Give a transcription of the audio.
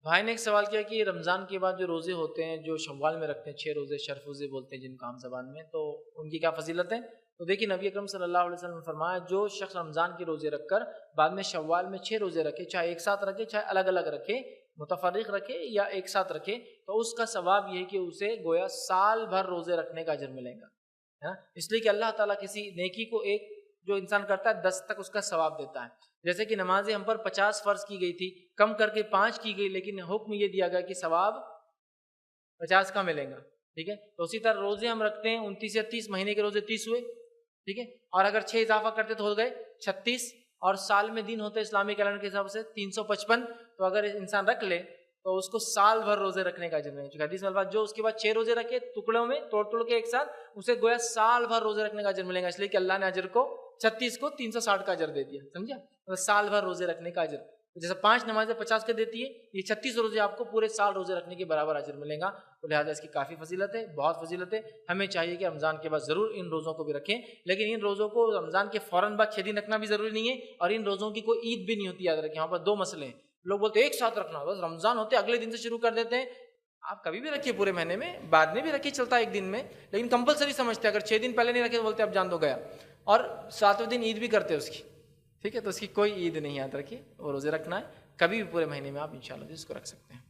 بھائی نے ایک سوال کیا کہ رمضان کے بعد جو روزے ہوتے ہیں جو شوال میں رکھتے ہیں 6 روزے شرف روزے بولتے ہیں جن کو عام زبان میں، تو ان کی کیا فضیلت ہے؟ تو دیکھیے نبی اکرم صلی اللہ علیہ وسلم نے فرمایا جو شخص رمضان کے روزے رکھ کر بعد میں شوال میں 6 روزے رکھے، چاہے ایک ساتھ رکھے چاہے الگ الگ رکھے، متفرق رکھے یا ایک ساتھ رکھے، تو اس کا ثواب یہ ہے کہ اسے گویا سال بھر روزے رکھنے کا اجر ملے گا. اس لیے کہ اللہ تعالیٰ کسی نیکی کو ایک جو انسان کرتا ہے 10 تک اس کا ثواب دیتا ہے. جیسے کہ نمازیں ہم پر 50 فرض کی گئی تھی، کم کر کے 5 کی گئی، لیکن حکم یہ دیا گیا کہ ثواب 50 کا ملے گا. ٹھیک ہے، تو اسی طرح روزے ہم رکھتے ہیں 29 یا 30، مہینے کے روزے 30 ہوئے. ٹھیک ہے، اور اگر 6 اضافہ کرتے تو ہو گئے 36، اور سال میں دن ہوتے اسلامی کیلنڈر کے حساب سے 355. تو اگر انسان رکھ لے تو اس کو سال بھر روزے رکھنے کا اجر ملے گا. حدیث میں الفاظ جو اس کے بعد 6 روزے رکھے ٹکڑوں میں توڑ کے ایک ساتھ، اسے گویا سال بھر روزے رکھنے کا اجر ملے گا. اس لیے کہ اللہ نے اجر کو 36 کو 360 کا اجر دے دیا. سمجھا؟ سال بھر روزے رکھنے کا اجر. جیسے 5 نمازیں 50 کے دیتی ہے، یہ 36 روزے آپ کو پورے سال روزے رکھنے کے برابر اجر ملے گا. تو لہٰذا اس کی کافی فضیلت ہے، بہت فضیلت ہے. ہمیں چاہیے کہ رمضان کے بعد ضرور ان روزوں کو بھی رکھیں، لیکن ان روزوں کو رمضان کے فوراً بعد 6 دن رکھنا بھی ضروری نہیں ہے، اور ان روزوں کی کوئی عید بھی نہیں ہوتی. یاد رکھیں، یہاں پر 2 مسئلے ہیں. لوگ بولتے ہیں ایک ساتھ رکھنا، بس رمضان ہوتے اگلے دن سے شروع کر دیتے ہیں. آپ کبھی بھی رکھیے پورے مہینے میں، بعد میں بھی رکھیے، چلتا ہے ایک دن میں، لیکن کمپلسری سمجھتے ہیں. اگر 6 دن پہلے نہیں رکھے تو بولتے اب جان دو گیا، اور 7ویں دن عید بھی کرتے ہیں اس کی. ٹھیک ہے، تو اس کی کوئی عید نہیں. یاد رکھیے، وہ روزے رکھنا ہے کبھی بھی پورے مہینے میں، آپ انشاءاللہ اس کو رکھ سکتے ہیں.